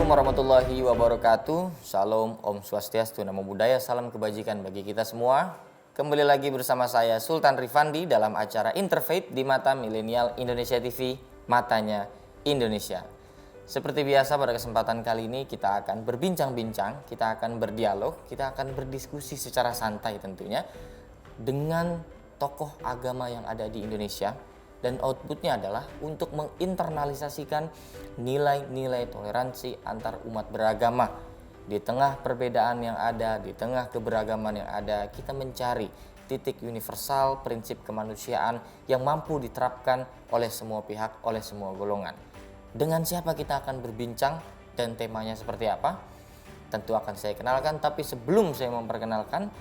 Assalamualaikum warahmatullahi wabarakatuh. Shalom, Om Swastiastu, Namo Buddhaya, salam kebajikan bagi kita semua. Kembali lagi bersama saya Sultan Rifandi dalam acara Interfaith di Mata Milenial Indonesia TV, Matanya Indonesia. Seperti biasa pada kesempatan kali ini kita akan berbincang-bincang, kita akan berdialog, kita akan berdiskusi secara santai tentunya dengan tokoh agama yang ada di Indonesia. Dan outputnya adalah untuk menginternalisasikan nilai-nilai toleransi antar umat beragama. Di tengah perbedaan yang ada, di tengah keberagaman yang ada, kita mencari titik universal prinsip kemanusiaan yang mampu diterapkan oleh semua pihak, oleh semua golongan. Dengan siapa kita akan berbincang dan temanya seperti apa? Tentu akan saya kenalkan, tapi sebelum saya memperkenalkan,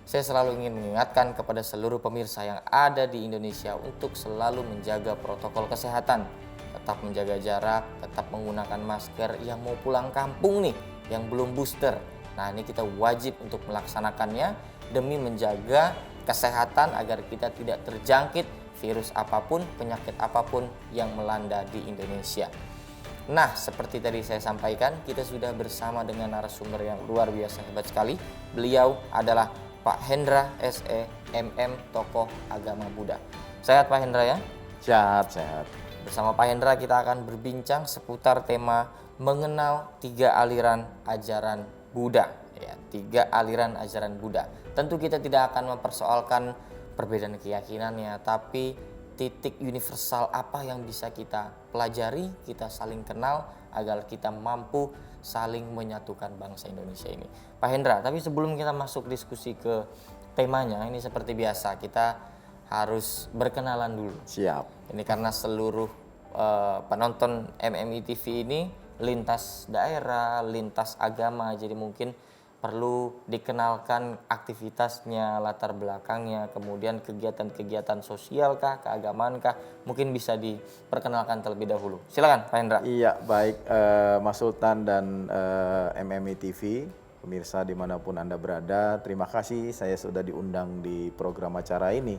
saya selalu ingin mengingatkan kepada seluruh pemirsa yang ada di Indonesia untuk selalu menjaga protokol kesehatan, tetap menjaga jarak, tetap menggunakan masker. Yang mau pulang kampung nih, yang belum booster, nah ini kita wajib untuk melaksanakannya demi menjaga kesehatan agar kita tidak terjangkit virus apapun, penyakit apapun yang melanda di Indonesia. Nah, seperti tadi saya sampaikan, kita sudah bersama dengan narasumber yang luar biasa hebat sekali. Beliau adalah Pak Hendra SE MM, tokoh agama Buddha. Sehat Pak Hendra ya? Sehat. Bersama Pak Hendra kita akan berbincang seputar tema mengenal 3 aliran ajaran Buddha. Ya, 3 aliran ajaran Buddha. Tentu kita tidak akan mempersoalkan perbedaan keyakinannya, tapi titik universal apa yang bisa kita pelajari, kita saling kenal agar kita mampu saling menyatukan bangsa Indonesia ini. Pak Hendra, tapi sebelum kita masuk diskusi ke temanya, ini seperti biasa kita harus berkenalan dulu. Siap. Ini karena seluruh penonton MMI TV ini lintas daerah, lintas agama, jadi mungkin perlu dikenalkan aktivitasnya, latar belakangnya, kemudian kegiatan-kegiatan sosial kah, keagamaan kah, mungkin bisa diperkenalkan terlebih dahulu. Silakan Pak Hendra. Iya, baik Mas Sultan dan MMI TV, pemirsa dimanapun Anda berada, terima kasih saya sudah diundang di program acara ini.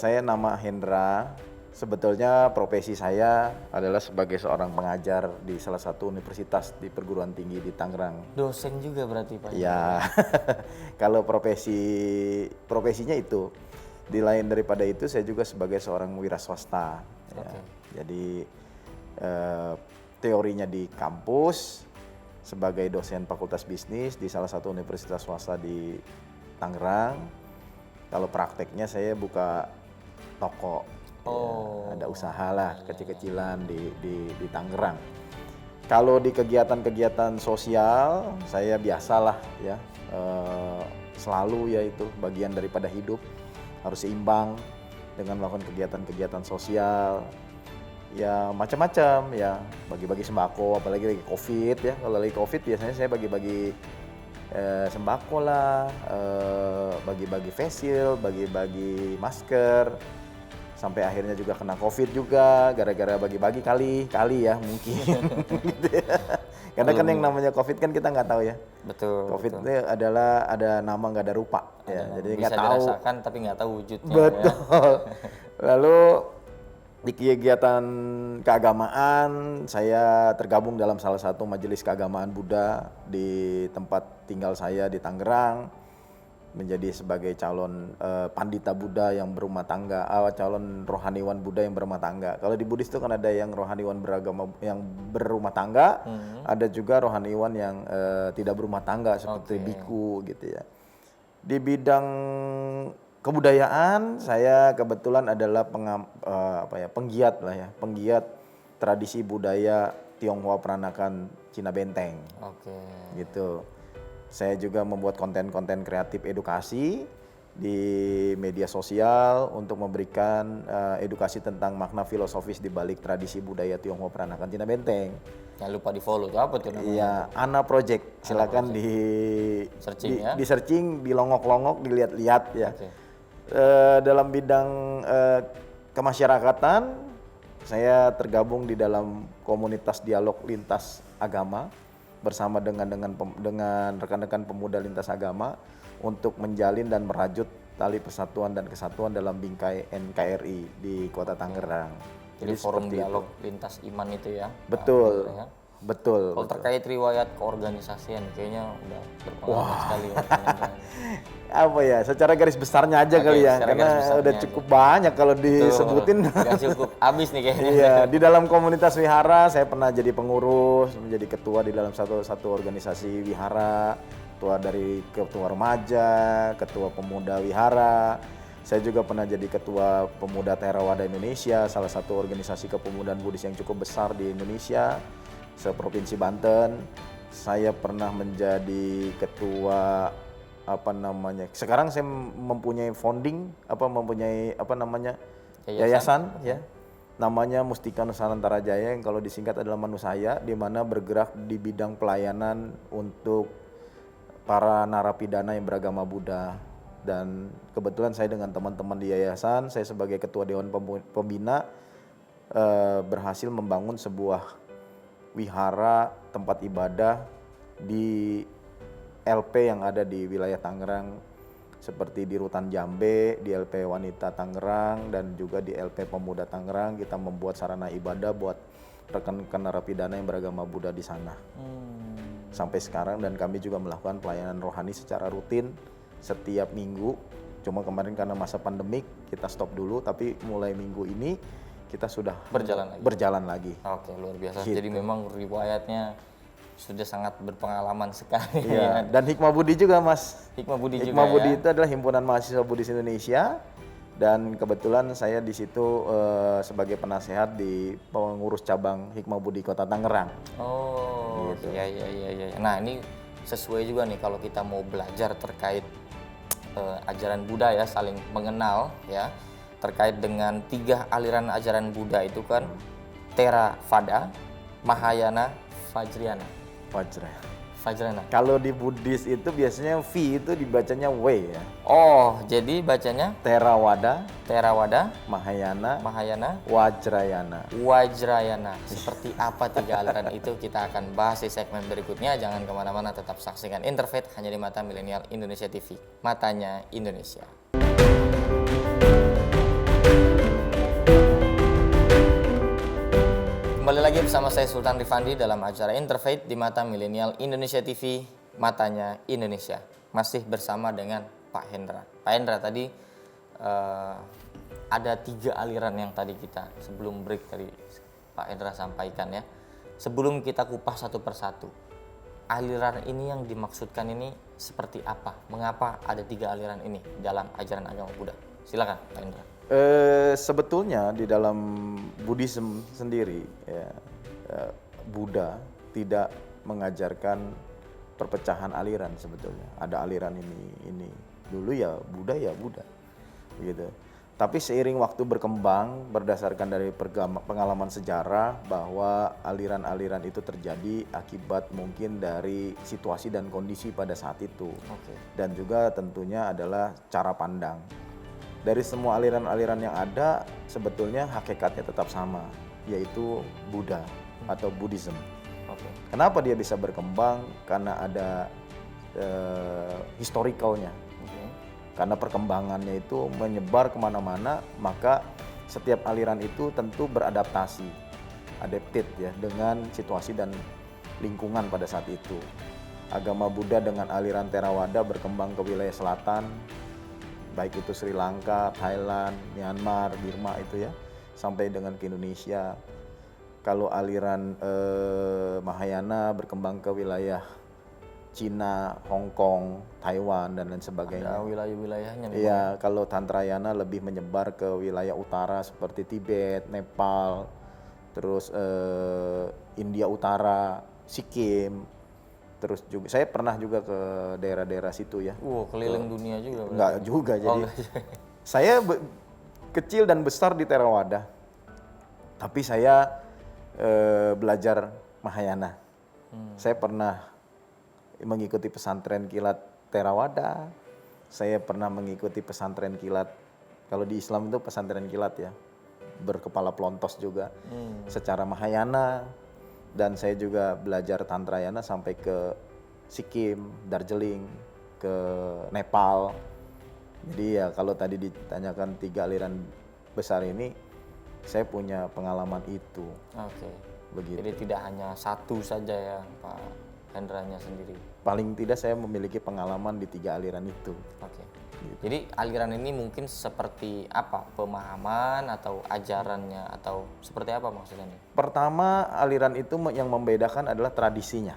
Saya nama Hendra. Sebetulnya profesi saya adalah sebagai seorang pengajar di salah satu universitas di perguruan tinggi di Tangerang. Dosen juga berarti Pak? Ya, kalau profesinya itu. Di lain daripada itu saya juga sebagai seorang wira swasta. Ya. Jadi teorinya di kampus sebagai dosen fakultas bisnis di salah satu universitas swasta di Tangerang. Kalau prakteknya saya buka toko. Ya, ada usaha lah kecil-kecilan di Tangerang. Kalau di kegiatan-kegiatan sosial saya biasalah ya, selalu yaitu bagian daripada hidup harus seimbang dengan melakukan kegiatan-kegiatan sosial. Ya macam-macam ya, bagi-bagi sembako, apalagi lagi COVID ya. Kalau lagi COVID biasanya saya bagi-bagi sembako lah, bagi-bagi face shield, bagi-bagi masker. Sampai akhirnya juga kena COVID juga, gara-gara bagi-bagi kali ya mungkin. Gitu ya. Karena kan yang namanya COVID kan kita nggak tahu ya. Betul. COVID itu adalah ada nama nggak ada rupa. Ya, jadi nggak tahu. Bisa dirasakan tapi nggak tahu wujudnya. Betul. Ya. Lalu di kegiatan keagamaan saya tergabung dalam salah satu majelis keagamaan Buddha di tempat tinggal saya di Tangerang. Menjadi sebagai calon pandita Buddha yang berumah tangga, calon rohaniwan Buddha yang berumah tangga. Kalau di Buddhis itu kan ada yang rohaniwan beragama yang berumah tangga, ada juga rohaniwan yang tidak berumah tangga seperti biku gitu ya. Di bidang kebudayaan saya kebetulan adalah penggiat penggiat tradisi budaya Tionghoa Peranakan Cina Benteng. Gitu. Saya juga membuat konten-konten kreatif edukasi di media sosial untuk memberikan edukasi tentang makna filosofis di balik tradisi budaya Tionghoa Peranakan Cina Benteng. Jangan lupa di follow, itu apa tuh namanya? Iya, Ana Project. Silakan di searching, dilongok-longok, dilihat-lihat ya. Dalam bidang kemasyarakatan, saya tergabung di dalam komunitas dialog lintas agama bersama dengan rekan-rekan pemuda lintas agama untuk menjalin dan merajut tali persatuan dan kesatuan dalam bingkai NKRI di Kota Tangerang. Jadi forum dialog lintas iman itu ya. Betul. betul. Kalau terkait riwayat keorganisasian kayaknya udah berpengalaman sekali ya. Pak Hendra. Apa ya, secara garis besarnya aja Oke, kali ya, secara karena garis besarnya udah aja. cukup banyak kalau disebutin. Nggak cukup, habis nih kayaknya. Iya, di dalam komunitas wihara saya pernah jadi pengurus, menjadi ketua di dalam satu organisasi wihara, ketua remaja, ketua pemuda wihara. Saya juga pernah jadi ketua pemuda Theravada Indonesia, salah satu organisasi kepemudaan Buddhis yang cukup besar di Indonesia, seprovinsi Banten. Saya pernah menjadi ketua sekarang saya mempunyai yayasan ya, namanya Mustika Nusantara Jaya, yang kalau disingkat adalah Manusaya, di mana bergerak di bidang pelayanan untuk para narapidana yang beragama Buddha. Dan kebetulan saya dengan teman-teman di yayasan, saya sebagai ketua dewan pembina berhasil membangun sebuah wihara tempat ibadah di LP yang ada di wilayah Tangerang, seperti di Rutan Jambe, di LP Wanita Tangerang, dan juga di LP Pemuda Tangerang. Kita membuat sarana ibadah buat rekan-rekan narapidana yang beragama Buddha di sana. Sampai sekarang, dan kami juga melakukan pelayanan rohani secara rutin setiap minggu. Cuma kemarin karena masa pandemik kita stop dulu, tapi mulai minggu ini kita sudah berjalan lagi. Oke, luar biasa. Gitu. Jadi memang riwayatnya sudah sangat berpengalaman sekali. Iya, dan Hikmah Budi juga, Mas. Hikmah Budi juga Hikmah Budi ya. itu adalah Himpunan Mahasiswa Buddhis Indonesia, dan kebetulan saya di situ sebagai penasehat di pengurus cabang Hikmah Budi Kota Tangerang. Oh, Gitu. iya. Nah, ini sesuai juga nih kalau kita mau belajar terkait ajaran Buddha ya, saling mengenal ya, terkait dengan 3 aliran ajaran Buddha itu kan Theravada, Mahayana, Vajrayana. Kalau di Buddhis itu biasanya V itu dibacanya W ya. Oh, jadi bacanya Theravada, Mahayana, Vajrayana. Seperti apa 3 aliran itu kita akan bahas di segmen berikutnya. Jangan kemana-mana, tetap saksikan Interfaith hanya di Mata Milenial Indonesia TV. Matanya Indonesia. Kembali lagi bersama saya Sultan Rifandi dalam acara Interfaith di Mata Milenial Indonesia TV, Matanya Indonesia. Masih bersama dengan Pak Hendra. Pak Hendra, tadi ada 3 aliran yang tadi kita sebelum break tadi Pak Hendra sampaikan ya. Sebelum kita kupas satu persatu, aliran ini yang dimaksudkan ini seperti apa? Mengapa ada 3 aliran ini dalam ajaran agama Buddha? Silakan Pak Hendra. Sebetulnya di dalam Buddhism sendiri ya, Buddha tidak mengajarkan perpecahan aliran sebetulnya. Ada aliran ini dulu ya Buddha gitu. Tapi seiring waktu berkembang berdasarkan dari pengalaman sejarah bahwa aliran-aliran itu terjadi akibat mungkin dari situasi dan kondisi pada saat itu. Dan juga tentunya adalah cara pandang. Dari semua aliran-aliran yang ada sebetulnya hakikatnya tetap sama, yaitu Buddha atau Buddhism. Kenapa dia bisa berkembang? Karena ada historicalnya. Karena perkembangannya itu menyebar kemana-mana, maka setiap aliran itu tentu beradaptasi, adapted ya dengan situasi dan lingkungan pada saat itu. Agama Buddha dengan aliran Theravada berkembang ke wilayah selatan, baik itu Sri Lanka, Thailand, Myanmar, Burma itu ya, sampai dengan ke Indonesia. Kalau aliran Mahayana berkembang ke wilayah Cina, Hong Kong, Taiwan, dan lain sebagainya. Ada wilayah-wilayahnya. Iya, kalau Tantrayana lebih menyebar ke wilayah utara seperti Tibet, Nepal, terus India Utara, Sikkim. Terus juga saya pernah juga ke daerah-daerah situ ya. Keliling dunia juga. Enggak juga, jadi saya kecil dan besar di Theravada. Tapi saya belajar Mahayana. Saya pernah mengikuti pesantren kilat Theravada. Saya pernah mengikuti pesantren kilat, kalau di Islam itu pesantren kilat ya, berkepala pelontos juga, secara Mahayana. Dan saya juga belajar Tantrayana sampai ke Sikkim, Darjeeling, ke Nepal. Jadi ya kalau tadi ditanyakan 3 aliran besar ini, saya punya pengalaman itu. begitu. Jadi tidak hanya satu saja ya Pak Hendranya sendiri. Paling tidak saya memiliki pengalaman di 3 aliran itu. Oke. Jadi aliran ini mungkin seperti apa? Pemahaman atau ajarannya atau seperti apa maksudnya nih? Pertama, aliran itu yang membedakan adalah tradisinya.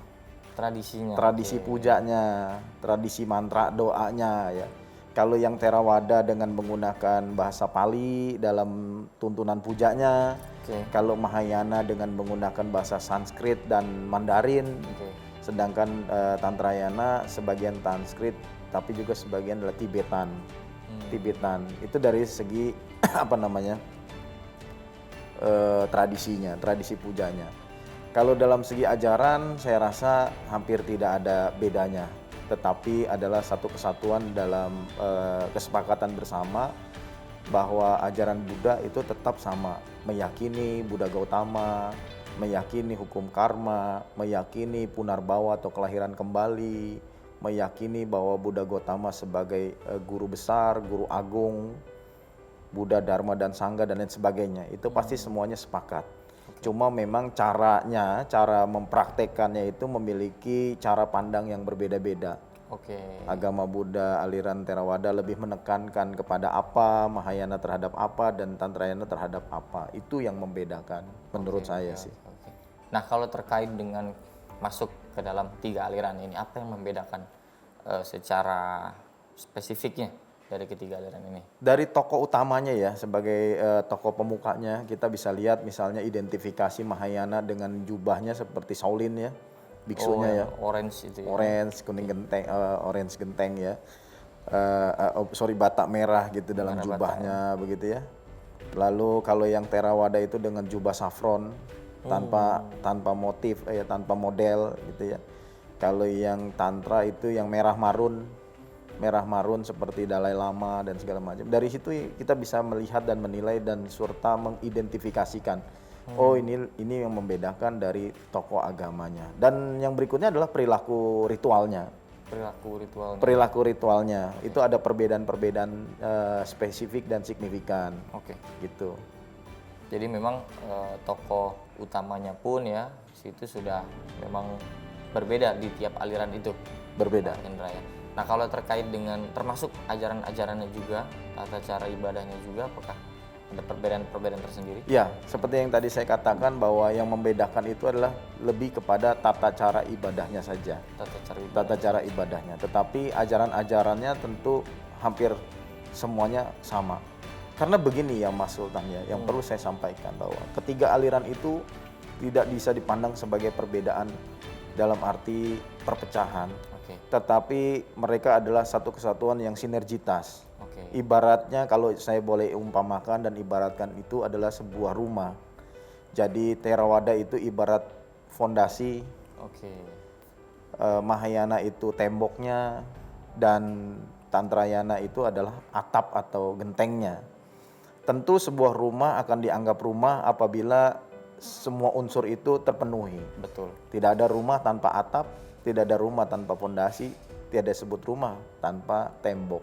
Tradisinya. Tradisi pujanya, tradisi mantra doanya ya. Kalau yang Theravada dengan menggunakan bahasa Pali dalam tuntunan pujanya, Oke. kalau Mahayana dengan menggunakan bahasa Sanskrit dan Mandarin, Oke. sedangkan Tantrayana sebagian Sanskrit tapi juga sebagian adalah Tibetan. Tibetan itu dari segi apa namanya tradisinya, tradisi pujanya. Kalau dalam segi ajaran saya rasa hampir tidak ada bedanya, tetapi adalah satu kesatuan dalam kesepakatan bersama bahwa ajaran Buddha itu tetap sama, meyakini Buddha Gautama, meyakini hukum karma, meyakini punarbawa atau kelahiran kembali, meyakini bahwa Buddha Gautama sebagai guru besar, guru agung, Buddha, Dharma, dan Sangha dan lain sebagainya. Itu pasti semuanya sepakat. Cuma memang caranya, cara mempraktekannya itu memiliki cara pandang yang berbeda-beda. Oke. Agama Buddha, aliran Theravada lebih menekankan kepada apa, Mahayana terhadap apa, dan Tantrayana terhadap apa. Itu yang membedakan menurut saya sih. Oke. Nah kalau terkait dengan masuk ke dalam 3 aliran ini, apa yang membedakan secara spesifiknya dari ketiga aliran ini? Dari tokoh utamanya ya, sebagai tokoh pemukanya, kita bisa lihat misalnya identifikasi Mahayana dengan jubahnya seperti Shaolin ya, biksunya ya. Orange itu ya. Orange, kuning genteng, orange genteng ya. Batak merah gitu dalam jubahnya begitu ya. Lalu kalau yang Theravada itu dengan jubah saffron tanpa motif tanpa model gitu ya. Kalau yang Tantra itu yang merah marun seperti Dalai Lama dan segala macam. Dari situ kita bisa melihat dan menilai dan serta mengidentifikasikan. Oh ini yang membedakan dari tokoh agamanya. Dan yang berikutnya adalah perilaku ritualnya. Perilaku ritualnya itu ada perbedaan-perbedaan spesifik dan signifikan. Oke. Gitu. Jadi memang tokoh utamanya pun ya situ sudah memang berbeda di tiap aliran itu. Berbeda. Indra ya. Nah kalau terkait dengan termasuk ajaran-ajarannya juga, tata cara ibadahnya juga, apakah ada perbedaan-perbedaan tersendiri? Ya, seperti yang tadi saya katakan bahwa yang membedakan itu adalah lebih kepada tata cara ibadahnya saja. Tata cara ibadahnya. Tetapi ajaran-ajarannya tentu hampir semuanya sama. Karena begini ya Mas Sultan ya, yang perlu saya sampaikan bahwa ketiga aliran itu tidak bisa dipandang sebagai perbedaan dalam arti perpecahan. Tetapi mereka adalah satu kesatuan yang sinergitas. Ibaratnya kalau saya boleh umpamakan dan ibaratkan itu adalah sebuah rumah. Jadi Theravada itu ibarat fondasi, Mahayana itu temboknya, dan Tantrayana itu adalah atap atau gentengnya. Tentu sebuah rumah akan dianggap rumah apabila semua unsur itu terpenuhi. Betul. Tidak ada rumah tanpa atap, tidak ada rumah tanpa fondasi, tidak disebut rumah tanpa tembok.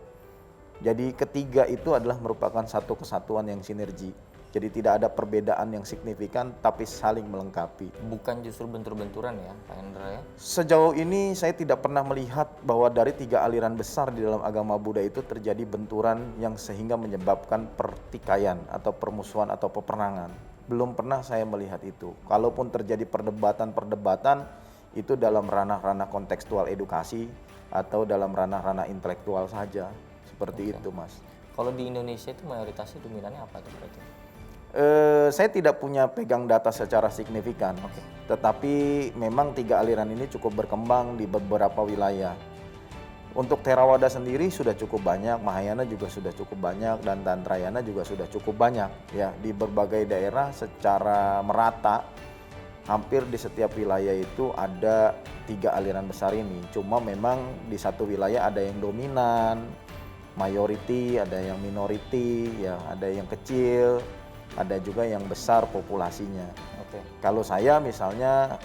Jadi ketiga itu adalah merupakan satu kesatuan yang sinergi. Jadi tidak ada perbedaan yang signifikan tapi saling melengkapi. Bukan justru bentur-benturan ya Pak Hendra ya? Sejauh ini saya tidak pernah melihat bahwa dari 3 aliran besar di dalam agama Buddha itu terjadi benturan yang sehingga menyebabkan pertikaian atau permusuhan atau peperangan. Belum pernah saya melihat itu. Kalaupun terjadi perdebatan-perdebatan itu dalam ranah-ranah kontekstual edukasi atau dalam ranah-ranah intelektual saja. Seperti itu Mas. Kalau di Indonesia itu mayoritasnya dominannya apa tuh berarti? Saya tidak punya pegang data secara signifikan, tetapi memang 3 aliran ini cukup berkembang di beberapa wilayah. Untuk Theravada sendiri sudah cukup banyak, Mahayana juga sudah cukup banyak, dan Tantrayana juga sudah cukup banyak ya di berbagai daerah secara merata. Hampir di setiap wilayah itu ada 3 aliran besar ini. Cuma memang di satu wilayah ada yang dominan, mayoriti, ada yang minoriti, ya ada yang kecil, ada juga yang besar populasinya. Kalau saya misalnya,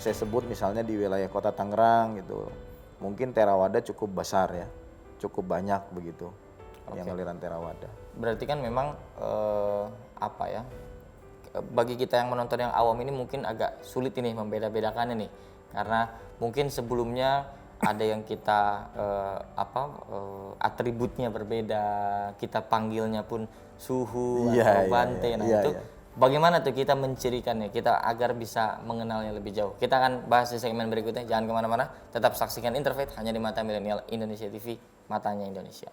saya sebut misalnya di wilayah Kota Tangerang gitu, mungkin Theravada cukup besar ya, cukup banyak begitu yang aliran Theravada. Berarti kan memang bagi kita yang menonton yang awam ini mungkin agak sulit ini membeda-bedakannya nih, karena mungkin sebelumnya ada yang kita atributnya berbeda, kita panggilnya pun suhu Iya, atau bante. Nah iya, itu iya. bagaimana tuh kita mencirikannya, kita agar bisa mengenalnya lebih jauh. Kita akan bahas di segmen berikutnya, jangan kemana-mana, tetap saksikan Interfaith hanya di Mata Milenial Indonesia TV, matanya Indonesia.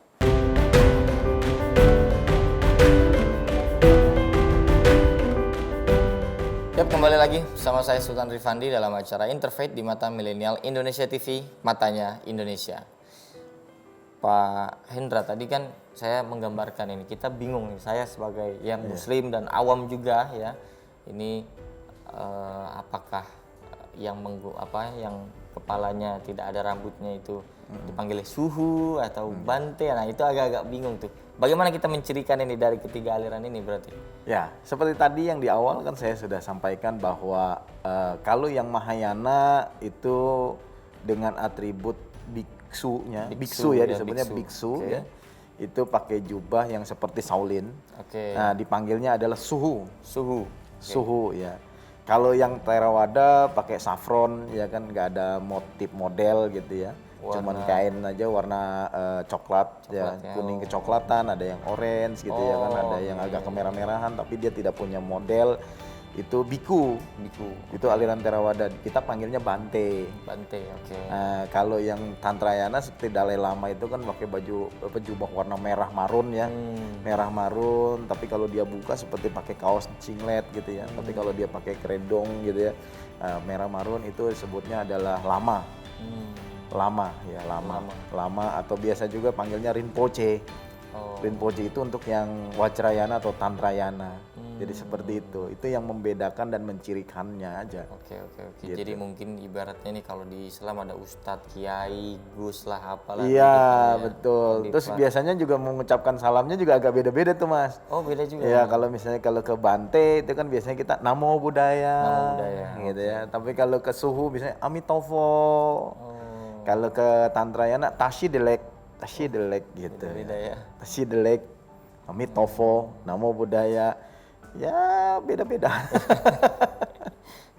Yap, kembali lagi bersama saya Sultan Rifandi dalam acara Interfaith di Mata Milenial Indonesia TV, matanya Indonesia. Pak Hendra, tadi kan saya menggambarkan ini, kita bingung nih, saya sebagai yang muslim dan awam juga ya, ini apakah yang yang kepalanya tidak ada rambutnya itu dipanggil suhu atau bante. Nah itu agak-agak bingung tuh. Bagaimana kita mencirikan ini dari ketiga aliran ini berarti? Ya, seperti tadi yang di awal kan saya sudah sampaikan bahwa kalau yang Mahayana itu dengan atribut biksunya, biksu ya disebutnya biksu Okay. ya. Itu pakai jubah yang seperti Shaolin. Oke. Nah, dipanggilnya adalah suhu. Suhu. Suhu ya. Kalau yang Theravada pakai saffron ya kan, nggak ada motif model gitu ya. Cuman kain aja warna coklat ya, kuning kecoklatan, ada yang orange gitu ya kan, ada yang agak kemerah-merahan tapi dia tidak punya model. Itu biku. Itu aliran Theravada. Kita panggilnya bante. Bante, oke. Nah, kalau yang Tantrayana seperti Dalai Lama itu kan pakai baju jubah warna merah marun ya. Merah marun, tapi kalau dia buka seperti pakai kaos singlet gitu ya. Tapi kalau dia pakai keredong gitu ya, merah marun itu disebutnya adalah lama. Lama atau biasa juga panggilnya Rinpoche. Rinpoche itu untuk yang Vajrayana atau Tantrayana. Jadi seperti itu yang membedakan dan mencirikannya aja. Oke. Gitu. Jadi mungkin ibaratnya nih kalau di Islam ada ustadz, kiai, gus lah apalah. Iya betul. Terus biasanya juga mengucapkan salamnya juga agak beda-beda tuh Mas. Oh beda juga. Iya kalau misalnya kalau ke Bante itu kan biasanya kita Namo Buddhaya. Gitu ya. Tapi kalau ke Suhu biasanya Amitofo. Kalau ke Tantrayana Tashidelek gitu. Beda ya. Tashidelek, Amitofo, Namo Buddhaya. Ya beda-beda.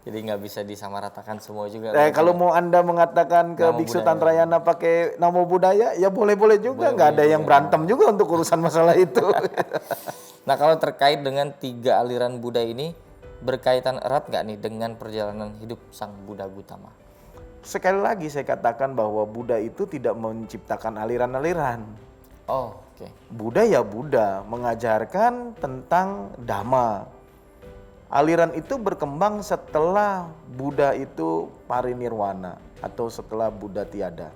Jadi nggak bisa disamaratakan semua juga. Kalau mau Anda mengatakan ke Namo Biksu Buddhaya. Tantrayana pakai Namo Buddhaya, ya boleh-boleh juga. Nggak ada yang berantem juga untuk urusan masalah itu. Nah kalau terkait dengan tiga aliran Buddha ini, berkaitan erat nggak nih dengan perjalanan hidup Sang Buddha Gautama? Sekali lagi saya katakan bahwa Buddha itu tidak menciptakan aliran-aliran. Oh, oke. Buddha ya Buddha, mengajarkan tentang Dhamma. Aliran itu berkembang setelah Buddha itu parinirwana atau setelah Buddha tiada.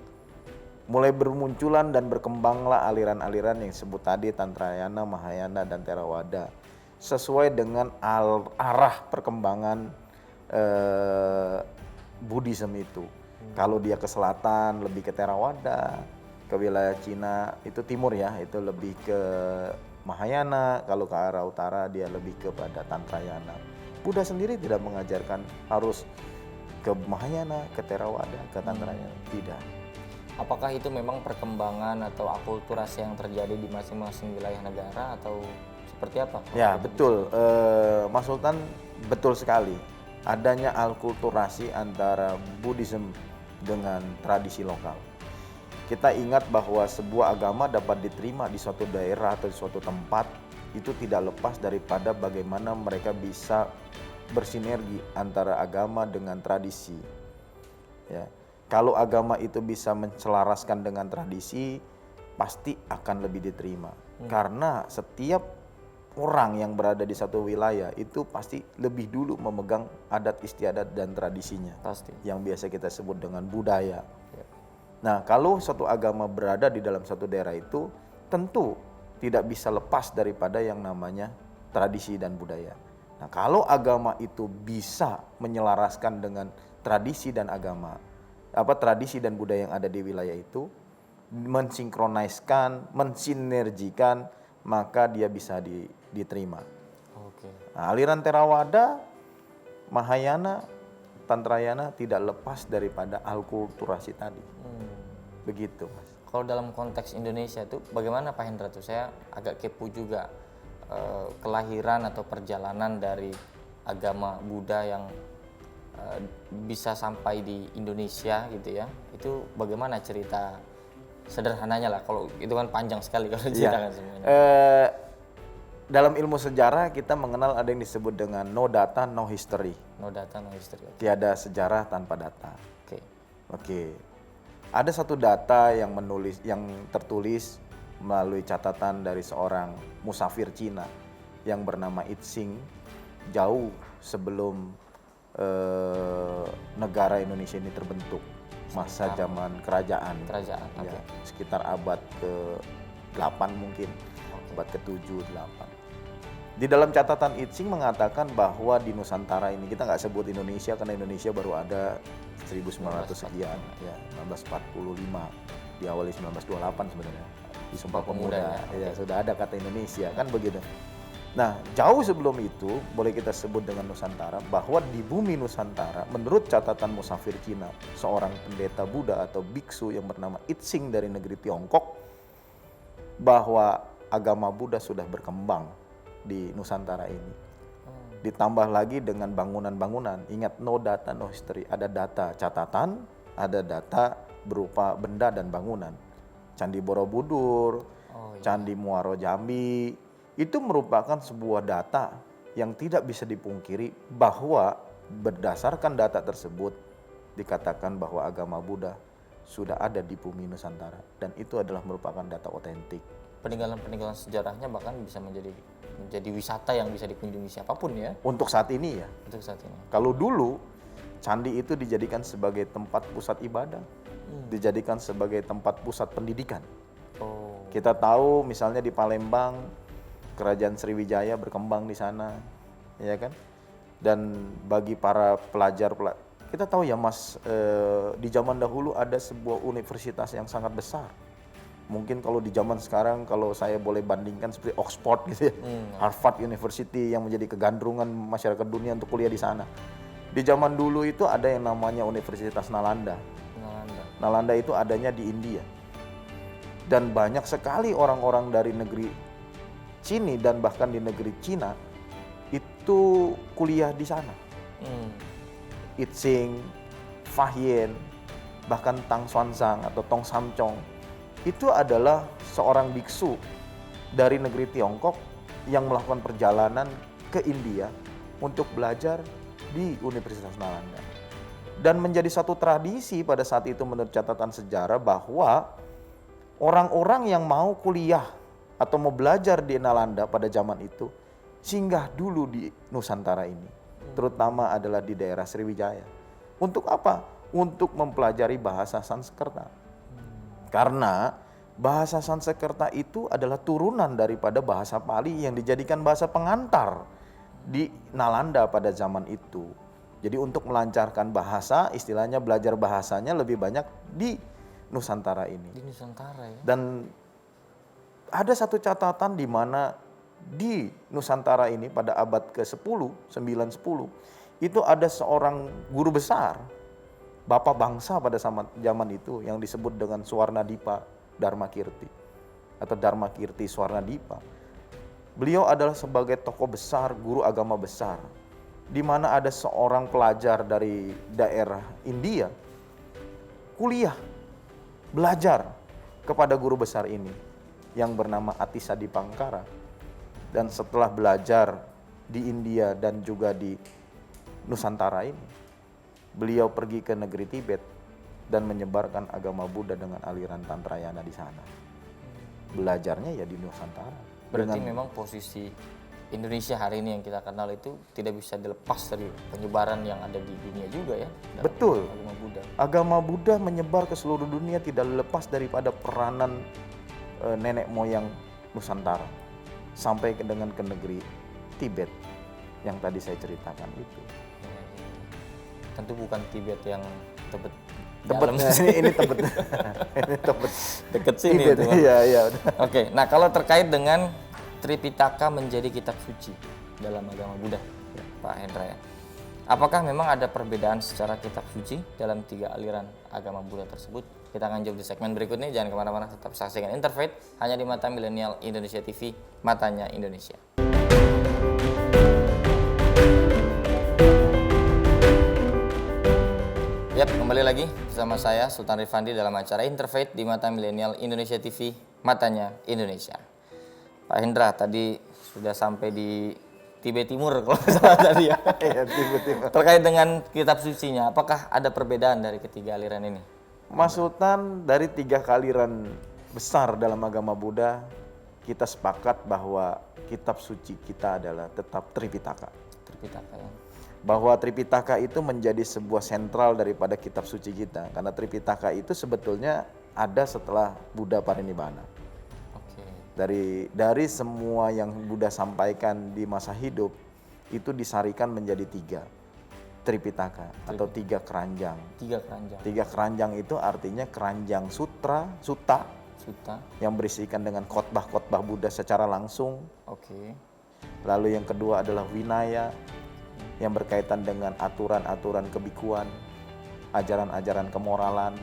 Mulai bermunculan dan berkembanglah aliran-aliran yang disebut tadi Tantrayana, Mahayana, dan Theravada. Sesuai dengan arah perkembangan Buddhism itu. Kalau dia ke selatan lebih ke Theravada, ke wilayah Cina itu timur ya, itu lebih ke Mahayana, kalau ke arah utara dia lebih kepada Tantrayana. Buddha sendiri tidak mengajarkan harus ke Mahayana, ke Theravada, ke Tantrayana, tidak. Apakah itu memang perkembangan atau akulturasi yang terjadi di masing-masing wilayah negara atau seperti apa? Ya betul, Mas Sultan betul sekali. Adanya akulturasi antara Buddhism dengan tradisi lokal. Kita ingat bahwa sebuah agama dapat diterima di suatu daerah atau di suatu tempat itu tidak lepas daripada bagaimana mereka bisa bersinergi antara agama dengan tradisi. Ya. Kalau agama itu bisa menselaraskan dengan tradisi, pasti akan lebih diterima. Karena setiap orang yang berada di satu wilayah itu pasti lebih dulu memegang adat istiadat dan tradisinya. Pasti. Yang biasa kita sebut dengan budaya. Nah, kalau suatu agama berada di dalam satu daerah itu, tentu tidak bisa lepas daripada yang namanya tradisi dan budaya. Nah, kalau agama itu bisa menyelaraskan dengan tradisi dan agama, tradisi dan budaya yang ada di wilayah itu, mensinkroniskan, mensinergikan, maka dia bisa diterima. Oke. Nah, aliran Theravada, Mahayana, Tantrayana tidak lepas daripada akulturasi tadi. Begitu, Mas. Kalau dalam konteks Indonesia itu bagaimana Pak Hendra tuh? Saya agak kepo juga. kelahiran atau perjalanan dari agama Buddha yang bisa sampai di Indonesia gitu ya, itu bagaimana cerita sederhananya lah, kalau itu kan panjang sekali kalau ceritakan semuanya. Dalam ilmu sejarah kita mengenal ada yang disebut dengan no data, no history. No data, no history. Oke. Tiada sejarah tanpa data. Oke. Oke. Ada satu data yang tertulis melalui catatan dari seorang musafir Cina yang bernama Itsing jauh sebelum negara Indonesia ini terbentuk, masa zaman kerajaan. Kerajaan. Ya, Oke. sekitar abad ke-8 mungkin. Abad ke-7, 8. Di dalam catatan Itsing mengatakan bahwa di Nusantara ini, kita nggak sebut Indonesia karena Indonesia baru ada 1900 sekian, ya 1945, diawali 1928 sebenarnya di Sumpah Pemuda, ya sudah ada kata Indonesia kan begitu. Nah, jauh sebelum itu boleh kita sebut dengan Nusantara, bahwa di bumi Nusantara menurut catatan musafir Cina, seorang pendeta Buddha atau biksu yang bernama Itsing dari negeri Tiongkok, bahwa agama Buddha sudah berkembang di Nusantara ini. Ditambah lagi dengan bangunan-bangunan. Ingat, no data, no history. Ada data catatan, ada data berupa benda dan bangunan. Candi Borobudur, Candi Muaro Jambi, itu merupakan sebuah data yang tidak bisa dipungkiri bahwa berdasarkan data tersebut dikatakan bahwa agama Buddha sudah ada di bumi Nusantara. Dan itu adalah merupakan data otentik. Peninggalan-peninggalan sejarahnya bahkan bisa menjadi wisata yang bisa dikunjungi siapapun ya. Untuk saat ini ya. Untuk saat ini. Kalau dulu candi itu dijadikan sebagai tempat pusat ibadah, dijadikan sebagai tempat pusat pendidikan. Kita tahu misalnya di Palembang, Kerajaan Sriwijaya berkembang di sana, ya kan? Dan bagi para pelajar, kita tahu ya Mas, di zaman dahulu ada sebuah universitas yang sangat besar. Mungkin kalau di zaman sekarang, kalau saya boleh bandingkan seperti Oxford gitu ya, Harvard University yang menjadi kegandrungan masyarakat dunia untuk kuliah di sana. Di zaman dulu itu ada yang namanya Universitas Nalanda. Nalanda itu adanya di India. Dan banyak sekali orang-orang dari negeri Cina dan bahkan di negeri Cina itu kuliah di sana. Itsing, Fahian, bahkan Tang Xuanzang atau Tong Samcong, itu adalah seorang biksu dari negeri Tiongkok yang melakukan perjalanan ke India untuk belajar di Universitas Nalanda. Dan menjadi satu tradisi pada saat itu menurut catatan sejarah bahwa orang-orang yang mau kuliah atau mau belajar di Nalanda pada zaman itu singgah dulu di Nusantara ini, terutama adalah di daerah Sriwijaya. Untuk apa? Untuk mempelajari bahasa Sanskerta. Karena bahasa Sanskerta itu adalah turunan daripada bahasa Pali yang dijadikan bahasa pengantar di Nalanda pada zaman itu. Jadi untuk melancarkan bahasa, istilahnya belajar bahasanya lebih banyak di Nusantara ini. Di Nusantara ya. Dan ada satu catatan di mana di Nusantara ini pada abad ke-10, 9-10, itu ada seorang guru besar, bapak bangsa pada zaman itu yang disebut dengan Suwarnadipa Dharmakirti atau Dharmakirti Suwarnadipa. Beliau adalah sebagai tokoh besar, guru agama besar, di mana ada seorang pelajar dari daerah India kuliah, belajar kepada guru besar ini yang bernama Atisa Dipangkara. Dan setelah belajar di India dan juga di Nusantara ini, beliau pergi ke negeri Tibet dan menyebarkan agama Buddha dengan aliran Tantrayana di sana. Belajarnya ya di Nusantara. Berarti memang posisi Indonesia hari ini yang kita kenal itu tidak bisa dilepas dari penyebaran yang ada di dunia juga ya. Betul. Agama Buddha. Agama Buddha menyebar ke seluruh dunia tidak lepas daripada peranan nenek moyang Nusantara sampai dengan ke negeri Tibet yang tadi saya ceritakan itu. Tentu bukan Tibet yang Tebet. Ini Tebet. Ini Tebet. Deket sini Tibet, itu. Iya. Oke, nah kalau terkait dengan Tripitaka menjadi kitab suci dalam agama Buddha, Pak Hendra ya. Apakah memang ada perbedaan secara kitab suci dalam 3 aliran agama Buddha tersebut? Kita akan jawab di segmen berikutnya. Jangan kemana-mana, tetap saksikan Interfaith hanya di Mata Milenial Indonesia TV, matanya Indonesia. Yap, kembali lagi bersama saya Sultan Rifandi dalam acara Interfaith di Mata Milenial Indonesia TV, matanya Indonesia. Pak Hendra, tadi sudah sampai di Tibet Timur kalau nggak salah tadi ya. Iya, Timur. Terkait dengan kitab sucinya, apakah ada perbedaan dari ketiga aliran ini? Mas Sultan, dari 3 aliran besar dalam agama Buddha, kita sepakat bahwa kitab suci kita adalah tetap Tripitaka. Tripitaka ya. Bahwa Tripitaka itu menjadi sebuah sentral daripada kitab suci kita. Karena Tripitaka itu sebetulnya ada setelah Buddha Parinibbana. Oke. Dari semua yang Buddha sampaikan di masa hidup, itu disarikan menjadi 3 Tripitaka atau 3 keranjang. 3 keranjang. 3 keranjang itu artinya keranjang sutta Suta. yang berisikan dengan khotbah-khotbah Buddha secara langsung. Oke. Lalu yang kedua adalah Vinaya yang berkaitan dengan aturan-aturan kebikuan, ajaran-ajaran kemoralan.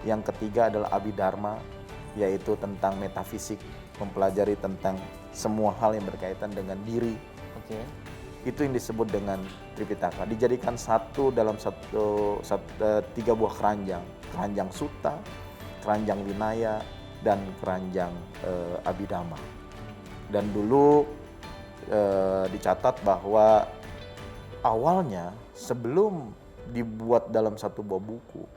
Yang ketiga adalah Abhidharma, yaitu tentang metafisik, mempelajari tentang semua hal yang berkaitan dengan diri. Oke. Itu yang disebut dengan Tripitaka. Dijadikan satu dalam 3 buah keranjang. Keranjang Sutta, keranjang Vinaya, dan keranjang Abhidhamma. Dan dulu dicatat bahwa awalnya sebelum dibuat dalam satu buah buku,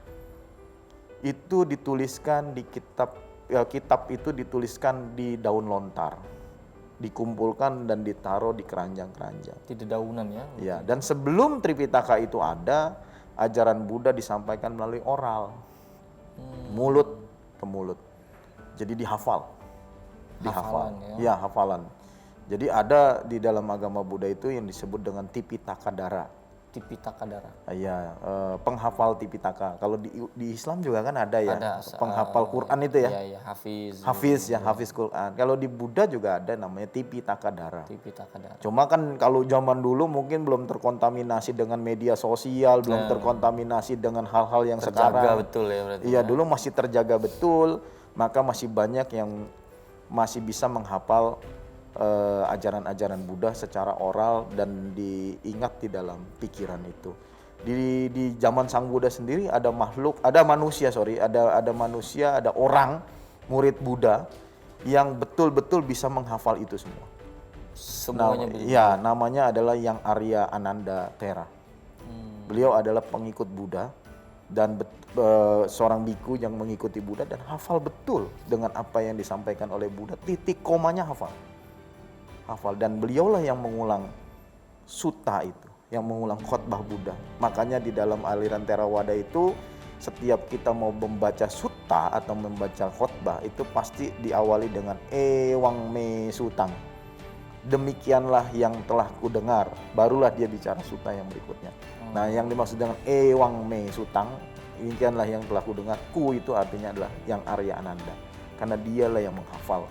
itu dituliskan di kitab itu dituliskan di daun lontar, dikumpulkan dan ditaruh di keranjang-keranjang. Tidak daunan ya? Ya, dan sebelum Tripitaka itu ada, ajaran Buddha disampaikan melalui oral, mulut ke mulut. Jadi dihafal, Hafalan ya hafalan. Jadi ada di dalam agama Buddha itu yang disebut dengan Tipitaka Dara. Tipitaka Dara. Ya, penghafal Tipitaka. Kalau di Islam juga kan ada ya, Ada, penghafal Quran itu ya. Iya, Hafiz. Hafiz Quran. Kalau di Buddha juga ada namanya Tipitaka Dara. Tipitaka Dara. Cuma kan kalau zaman dulu mungkin belum terkontaminasi dengan media sosial, belum terkontaminasi dengan hal-hal yang Terjaga sekarang. betul ya berarti. Iya, dulu masih terjaga betul, maka masih banyak yang masih bisa menghafal ajaran-ajaran Buddha secara oral dan diingat di dalam pikiran itu. Di zaman Sang Buddha sendiri ada manusia, ada orang murid Buddha yang betul-betul bisa menghafal itu semua. Semuanya begitu. Ya, namanya adalah Yang Arya Ananda Thera. Beliau adalah pengikut Buddha dan seorang biku yang mengikuti Buddha dan hafal betul dengan apa yang disampaikan oleh Buddha. Titik komanya hafal. Dan beliaulah yang mengulang sutta itu, yang mengulang khotbah Buddha. Makanya di dalam aliran Theravada itu setiap kita mau membaca sutta atau membaca khotbah itu pasti diawali dengan Ewang Me Sutang. Demikianlah yang telah kudengar, barulah dia bicara sutta yang berikutnya. Nah, yang dimaksud dengan Ewang Me Sutang, demikianlah yang telah kudengar. Ku itu artinya adalah Yang Arya Ananda, karena dialah yang menghafal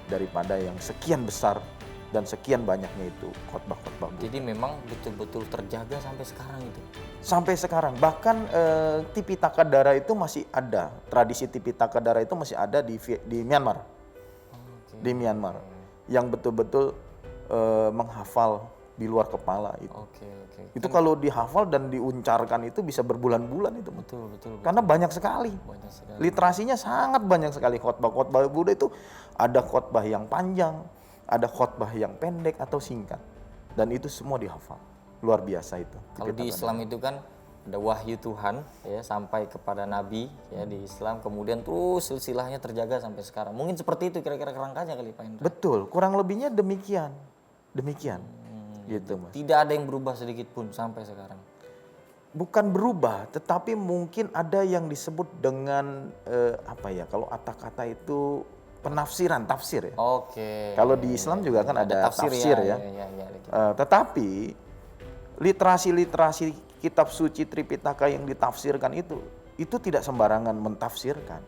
daripada yang sekian besar dan sekian banyaknya itu khotbah-khotbah Buddha. Jadi memang betul-betul terjaga sampai sekarang itu. Sampai sekarang, bahkan Tipitaka Dara itu masih ada, tradisi Tipitaka Dara itu masih ada di Myanmar. Di Myanmar, yang betul-betul menghafal di luar kepala itu. Itu kalau dihafal dan diuncarkan itu bisa berbulan-bulan itu. Betul. Karena banyak sekali. Literasinya sangat banyak sekali. Khotbah Buddha itu ada khotbah yang panjang, ada khotbah yang pendek atau singkat, dan itu semua dihafal. Luar biasa itu. Kalau di Islam itu kan ada wahyu Tuhan ya sampai kepada Nabi ya di Islam, kemudian terus silsilahnya terjaga sampai sekarang. Mungkin seperti itu kira-kira kerangkanya kali Pak Hendra. Betul, kurang lebihnya demikian. Gitu, Mas. Tidak ada yang berubah sedikit pun sampai sekarang. Bukan berubah, tetapi mungkin ada yang disebut dengan kalau kata-kata itu tafsir ya. Kalau di Islam juga kan ada tafsir ya. Tetapi literasi kitab suci Tripitaka yang ditafsirkan itu tidak sembarangan mentafsirkan.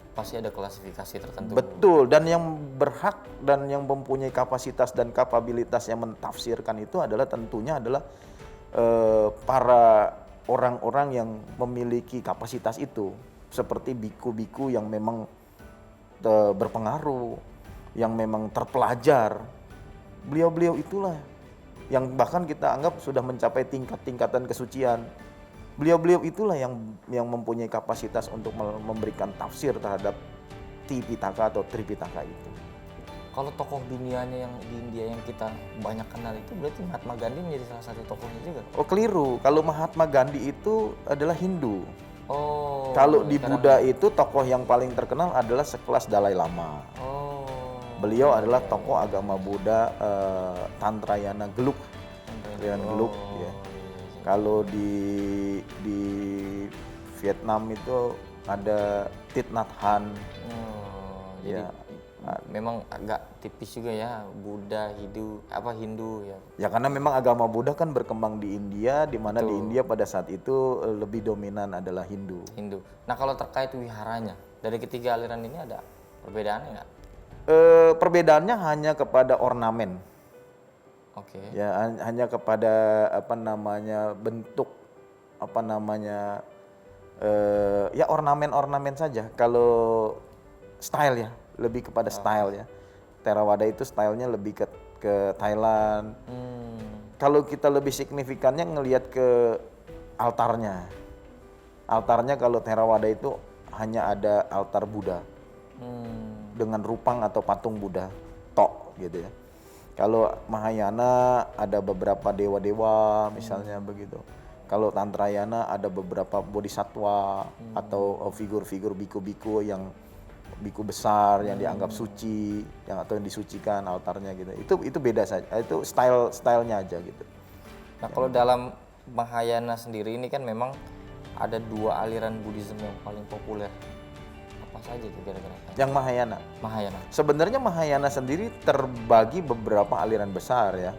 Pasti ada klasifikasi tertentu. Betul, dan yang berhak dan yang mempunyai kapasitas dan kapabilitas yang mentafsirkan itu adalah tentunya adalah para orang-orang yang memiliki kapasitas itu. seperti biku-biku yang memang berpengaruh, yang memang terpelajar. Beliau-beliau itulah yang bahkan kita anggap sudah mencapai tingkatan kesucian. Beliau-beliau itulah yang mempunyai kapasitas untuk memberikan tafsir terhadap Tipitaka atau Tripitaka itu. Kalau tokoh dunianya yang di India yang kita banyak kenal itu berarti Mahatma Gandhi menjadi salah satu tokohnya juga. Oh keliru, kalau Mahatma Gandhi itu adalah Hindu. Oh. Kalau di Buddha itu tokoh yang paling terkenal adalah sekelas Dalai Lama. Oh. Beliau adalah tokoh agama Buddha Tantrayana Gelug. Tantrayana Gelug ya. Kalau di Vietnam itu ada Thich Nhat Hanh. Jadi memang agak tipis juga ya Buddha, Hindu ya. Ya karena memang agama Buddha kan berkembang di India, di mana di India pada saat itu lebih dominan adalah Hindu. Nah kalau terkait wiharanya, dari ketiga aliran ini ada perbedaannya nggak? Perbedaannya hanya kepada ornamen. Oke. Ya hanya kepada bentuk ya ornamen saja. Kalau style ya, lebih kepada style ya. Theravada itu stylenya lebih ke Thailand. Kalau kita lebih signifikannya ngelihat ke altarnya. Altarnya kalau Theravada itu hanya ada altar Buddha. Dengan rupang atau patung Buddha, tok gitu ya. Kalau Mahayana ada beberapa dewa-dewa misalnya begitu. Kalau Tantrayana ada beberapa bodhisattva atau figur-figur biku-biku yang biku besar yang dianggap suci, atau yang disucikan altarnya gitu. Itu beda saja. Itu stylenya aja gitu. Nah kalau dalam Mahayana sendiri ini kan memang ada dua aliran Buddhism yang paling populer. Apa saja itu kira-kira? Yang Mahayana. Sebenarnya Mahayana sendiri terbagi beberapa aliran besar ya.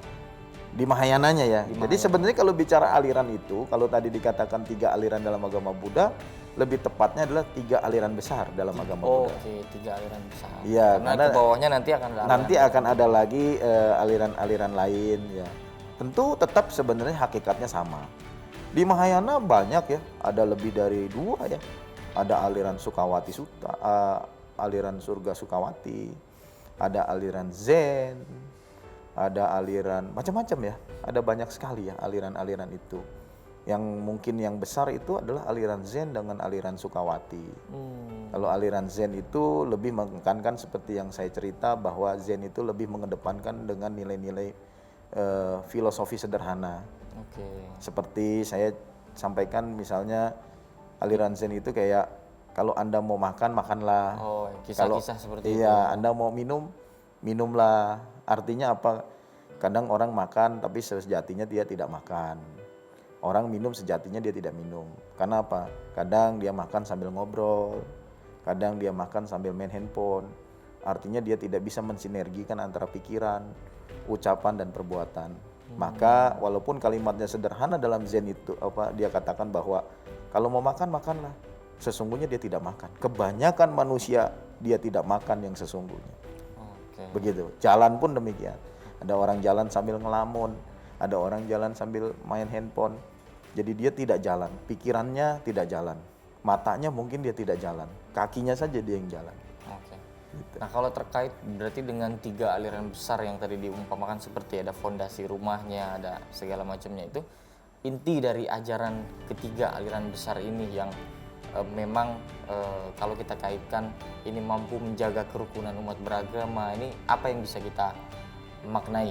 Di Mahayananya ya. Jadi sebenarnya kalau bicara aliran itu, kalau tadi dikatakan 3 aliran dalam agama Buddha, lebih tepatnya adalah 3 aliran besar dalam agama Buddha. Oke, 3 aliran besar. Iya, karena ke bawahnya nanti akan ada lagi aliran-aliran lain ya. Tentu tetap sebenarnya hakikatnya sama. Di Mahayana banyak ya, ada lebih dari 2 ya. Ada aliran Sukawati Sutta, aliran Surga Sukawati, ada aliran Zen, ada aliran macam-macam ya. Ada banyak sekali ya aliran-aliran itu. Yang mungkin yang besar itu adalah aliran Zen dengan aliran Sukawati. Kalau aliran Zen itu lebih menekankan seperti yang saya cerita bahwa Zen itu lebih mengedepankan dengan nilai-nilai filosofi sederhana. Seperti saya sampaikan misalnya aliran Zen itu kayak kalau Anda mau makan, makanlah. Kisah-kisah seperti itu. Iya, Anda mau minum, minumlah. Artinya apa? Kadang orang makan tapi sejatinya dia tidak makan. Orang minum sejatinya dia tidak minum. Karena apa? Kadang dia makan sambil ngobrol. Kadang dia makan sambil main handphone. Artinya dia tidak bisa mensinergikan antara pikiran, ucapan dan perbuatan. Maka walaupun kalimatnya sederhana dalam Zen itu dia katakan bahwa kalau mau makan, makanlah. Sesungguhnya dia tidak makan. Kebanyakan manusia dia tidak makan yang sesungguhnya. Begitu. Jalan pun demikian. Ada orang jalan sambil ngelamun, ada orang jalan sambil main handphone. Jadi dia tidak jalan, pikirannya tidak jalan. Matanya mungkin dia tidak jalan, kakinya saja dia yang jalan. Gitu. Nah kalau terkait berarti dengan 3 aliran besar yang tadi diumpamakan seperti ada fondasi rumahnya, ada segala macamnya itu, inti dari ajaran ketiga aliran besar ini yang memang kalau kita kaitkan ini mampu menjaga kerukunan umat beragama, ini apa yang bisa kita maknai,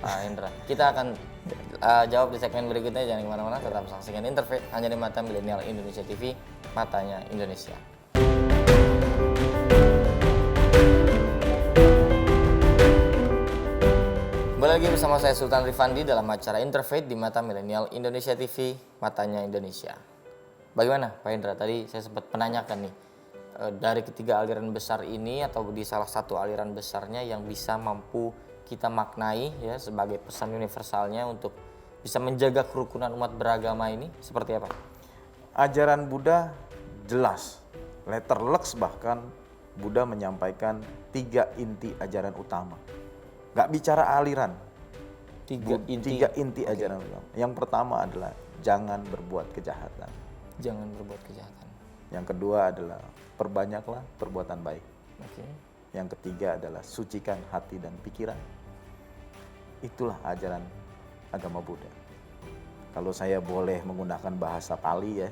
Pak Hendra? Kita akan jawab di segmen berikutnya, jangan kemana-mana, tetap saksikan Interfaith hanya di Mata Milenial Indonesia TV, matanya Indonesia. Kembali lagi bersama saya Sultan Rifandi dalam acara Interfaith di Mata Milenial Indonesia TV, matanya Indonesia. Bagaimana Pak Hendra? Tadi saya sempat menanyakan nih, dari ketiga aliran besar ini atau di salah satu aliran besarnya yang bisa mampu kita maknai ya sebagai pesan universalnya untuk bisa menjaga kerukunan umat beragama ini seperti apa? Ajaran Buddha jelas, letterlux bahkan Buddha menyampaikan 3 inti ajaran utama. Gak bicara aliran. 3 inti ajaran utama. Yang pertama adalah jangan berbuat kejahatan. Jangan berbuat kejahatan. Yang kedua adalah perbanyaklah perbuatan baik. Oke. Yang ketiga adalah sucikan hati dan pikiran. Itulah ajaran agama Buddha. Kalau saya boleh menggunakan bahasa Pali ya,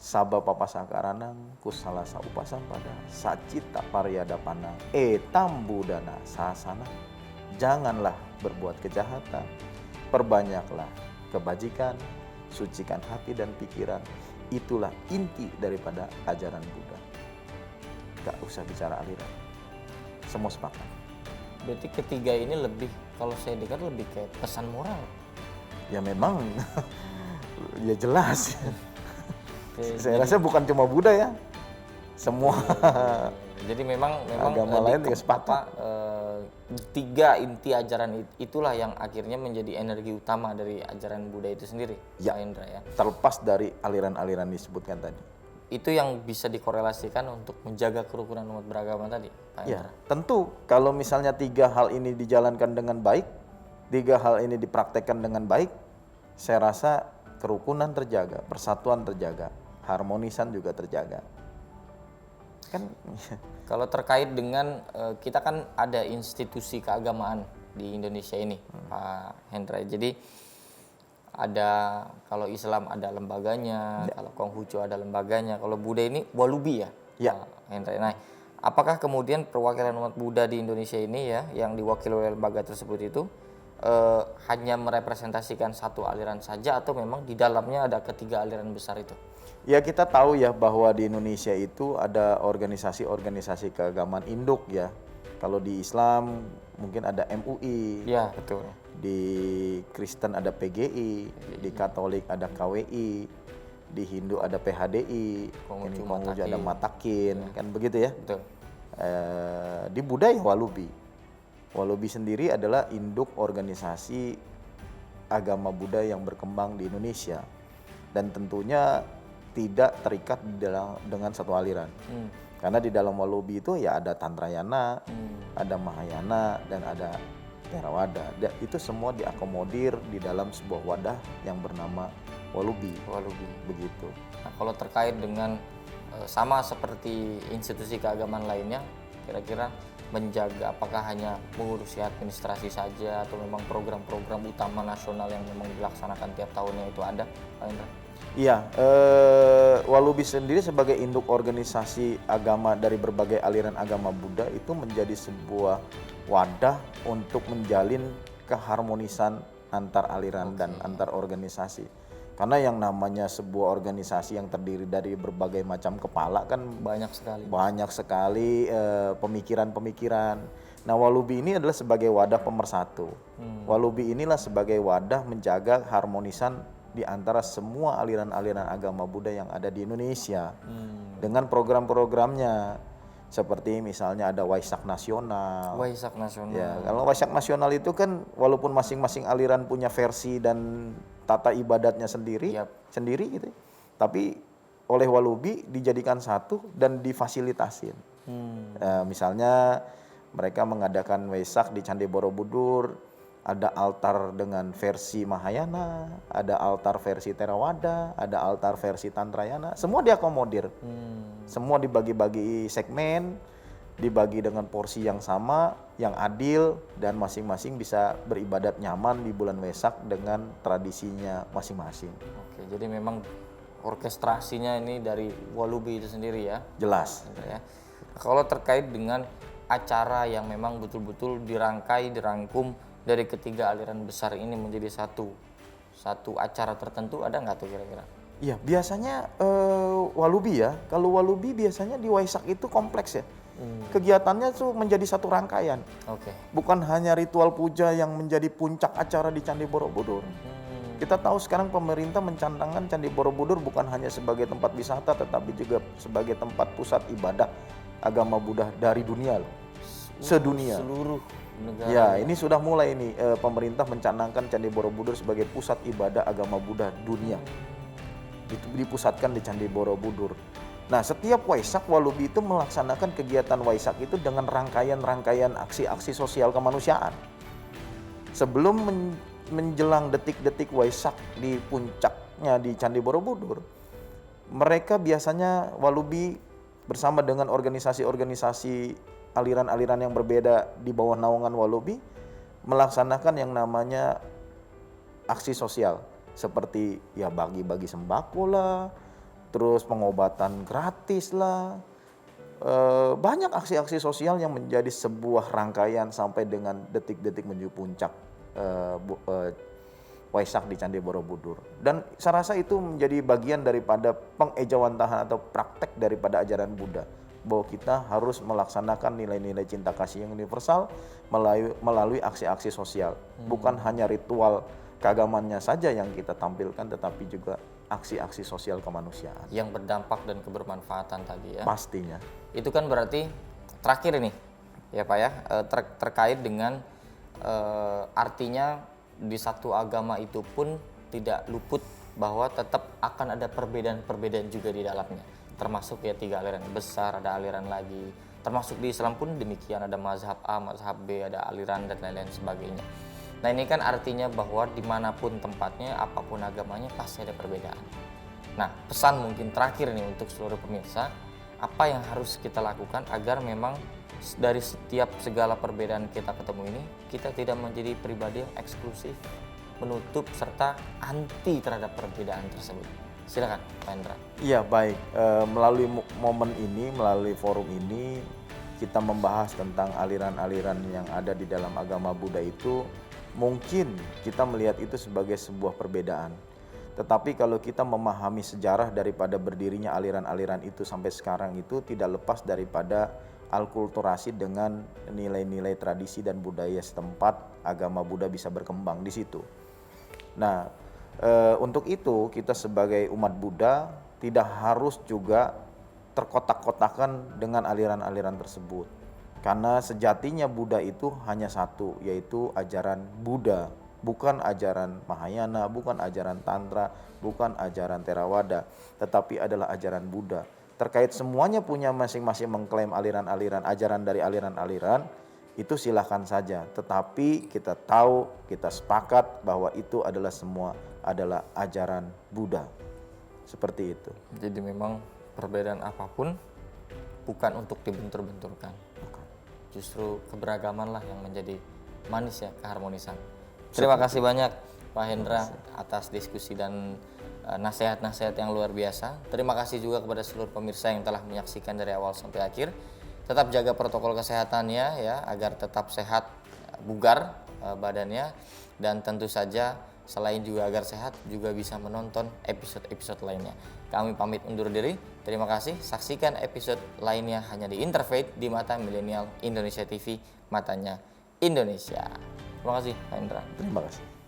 Saba papasakaranang kusalasa upasampada sacita paryadapana etam budana sasana. Janganlah berbuat kejahatan, perbanyaklah kebajikan, sucikan hati dan pikiran. Itulah inti daripada ajaran Buddha. Gak usah bicara aliran, semua sepakat. Berarti ketiga ini lebih, kalau saya dengar lebih kayak pesan moral. Ya memang, ya jelas. Oke, Saya rasa bukan cuma Buddha ya, semua jadi memang agama lain juga sepakat. Tiga inti ajaran itulah yang akhirnya menjadi energi utama dari ajaran Buddha itu sendiri, Ya. Pak Hendra ya. Terlepas dari aliran-aliran disebutkan tadi. Itu yang bisa dikorelasikan untuk menjaga kerukunan umat beragama tadi, Pak Ya, Hendra. tentu kalau misalnya tiga hal ini dijalankan dengan baik, tiga hal ini dipraktekkan dengan baik, saya rasa kerukunan terjaga, persatuan terjaga, harmonisan juga terjaga. Kan Kalau terkait dengan kita kan ada institusi keagamaan di Indonesia ini, Pak Hendra. Jadi ada, kalau Islam ada lembaganya, kalau Konghucu ada lembaganya, kalau Buddha ini walubi ya, Ya. Pak Hendra. Nah, apakah kemudian perwakilan umat Buddha di Indonesia ini ya, yang diwakili oleh lembaga tersebut itu hanya merepresentasikan satu aliran saja, atau memang di dalamnya ada ketiga aliran besar itu? ya kita tahu ya bahwa di Indonesia itu ada organisasi-organisasi keagamaan induk ya. Kalau di Islam mungkin ada MUI, Ya, betul. di Kristen ada PGI, di Katolik ada KWI, di Hindu ada PHDI, Konghucu, Konghucu ada Matakin, kan begitu ya. Betul. Di Buddha ya Walubi. Walubi sendiri adalah induk organisasi agama Buddha yang berkembang di Indonesia, dan tentunya tidak terikat dengan satu aliran. Karena di dalam Walubi itu ya ada Tantrayana, ada Mahayana, dan ada Theravada. Itu semua diakomodir di dalam sebuah wadah yang bernama Walubi. Walubi. Begitu. Nah, kalau terkait dengan sama seperti institusi keagamaan lainnya, kira-kira menjaga apakah hanya mengurusi administrasi saja atau memang program-program utama nasional yang memang dilaksanakan tiap tahunnya itu ada, Pak Indra? Iya, Walubi sendiri sebagai induk organisasi agama dari berbagai aliran agama Buddha itu menjadi sebuah wadah untuk menjalin keharmonisan antar aliran dan antar organisasi. Karena yang namanya sebuah organisasi yang terdiri dari berbagai macam kepala kan Banyak sekali. Pemikiran-pemikiran. Nah, Walubi ini adalah sebagai wadah pemersatu. Walubi inilah sebagai wadah menjaga harmonisan di antara semua aliran-aliran agama Buddha yang ada di Indonesia. Dengan program-programnya, seperti misalnya ada Waisak Nasional. Waisak Nasional. Ya, kalau Waisak Nasional itu kan walaupun masing-masing aliran punya versi dan tata ibadatnya sendiri, sendiri gitu, tapi oleh Walubi dijadikan satu dan difasilitasin. Misalnya mereka mengadakan Waisak di Candi Borobudur, ada altar dengan versi Mahayana, ada altar versi Theravada, ada altar versi Tantrayana, semua diakomodir. Semua dibagi-bagi segmen, dibagi dengan porsi yang sama, yang adil, dan masing-masing bisa beribadat nyaman di bulan Wesak dengan tradisinya masing-masing. Oke, jadi memang orkestrasinya ini dari Walubi itu sendiri ya? Jelas. Ya. Kalau terkait dengan acara yang memang betul-betul dirangkai, dirangkum dari ketiga aliran besar ini menjadi satu acara tertentu, ada nggak tuh kira-kira? Iya, biasanya Walubi ya. Kalau Walubi biasanya di Waisak itu kompleks ya. Kegiatannya tuh menjadi satu rangkaian. Oke. Bukan hanya ritual puja yang menjadi puncak acara di Candi Borobudur. Kita tahu sekarang pemerintah mencantangkan Candi Borobudur bukan hanya sebagai tempat wisata, tetapi juga sebagai tempat pusat ibadah agama Buddha dari dunia loh. Sedunia. Seluruh negara. Ya, ini sudah mulai ini pemerintah mencanangkan Candi Borobudur sebagai pusat ibadah agama Buddha dunia. Itu dipusatkan di Candi Borobudur. Nah, setiap Waisak Walubi itu melaksanakan kegiatan Waisak itu dengan rangkaian-rangkaian aksi-aksi sosial kemanusiaan. Sebelum menjelang detik-detik Waisak di puncaknya di Candi Borobudur, mereka biasanya Walubi bersama dengan organisasi-organisasi aliran-aliran yang berbeda di bawah naungan Walubi melaksanakan yang namanya aksi sosial seperti ya bagi-bagi sembako lah, terus pengobatan gratis lah, banyak aksi-aksi sosial yang menjadi sebuah rangkaian sampai dengan detik-detik menuju puncak Waisak di Candi Borobudur. Dan saya rasa itu menjadi bagian daripada pengejawantahan atau praktek daripada ajaran Buddha, bahwa kita harus melaksanakan nilai-nilai cinta kasih yang universal melalui aksi-aksi sosial. Bukan hanya ritual keagamannya saja yang kita tampilkan, tetapi juga aksi-aksi sosial kemanusiaan. Yang berdampak dan kebermanfaatan tadi ya. Pastinya. Itu kan berarti terakhir ini ya Pak ya, terkait dengan artinya di satu agama itu pun tidak luput bahwa tetap akan ada perbedaan-perbedaan juga di dalamnya. Termasuk ya 3 aliran besar, ada aliran lagi. Termasuk di Islam pun demikian, ada mazhab A, mazhab B, ada aliran dan lain-lain sebagainya. Nah ini kan artinya bahwa dimanapun tempatnya, apapun agamanya pasti ada perbedaan. Nah pesan mungkin terakhir nih untuk seluruh pemirsa, apa yang harus kita lakukan agar memang dari setiap segala perbedaan kita ketemu ini, kita tidak menjadi pribadi yang eksklusif, menutup, serta anti terhadap perbedaan tersebut. Silakan Pak Hendra. Iya baik, melalui momen ini, melalui forum ini, kita membahas tentang aliran-aliran yang ada di dalam agama Buddha itu, mungkin kita melihat itu sebagai sebuah perbedaan. Tetapi kalau kita memahami sejarah daripada berdirinya aliran-aliran itu sampai sekarang itu tidak lepas daripada alkulturasi dengan nilai-nilai tradisi dan budaya setempat, agama Buddha bisa berkembang di situ. Nah, untuk itu kita sebagai umat Buddha tidak harus juga terkotak-kotakan dengan aliran-aliran tersebut. Karena sejatinya Buddha itu hanya satu, yaitu ajaran Buddha, bukan ajaran Mahayana, bukan ajaran Tantra, bukan ajaran Theravada, tetapi adalah ajaran Buddha. Terkait semuanya punya masing-masing mengklaim aliran-aliran, ajaran dari aliran-aliran, itu silahkan saja. Tetapi kita tahu, kita sepakat bahwa itu adalah semua adalah ajaran Buddha. Seperti itu. Jadi memang perbedaan apapun bukan untuk dibentur-benturkan. Bukan. Justru keberagaman lah yang menjadi manis ya, keharmonisan. Terima kasih banyak Pak Hendra atas diskusi dan nasihat-nasihat yang luar biasa. Terima kasih juga kepada seluruh pemirsa yang telah menyaksikan dari awal sampai akhir. Tetap jaga protokol kesehatannya ya, agar tetap sehat, bugar badannya, dan tentu saja selain juga agar sehat juga bisa menonton episode-episode lainnya. Kami pamit undur diri. Terima kasih. Saksikan episode lainnya hanya di Interfaith di Mata Milenial Indonesia TV, matanya Indonesia. Terima kasih Pak Hendra. Terima kasih.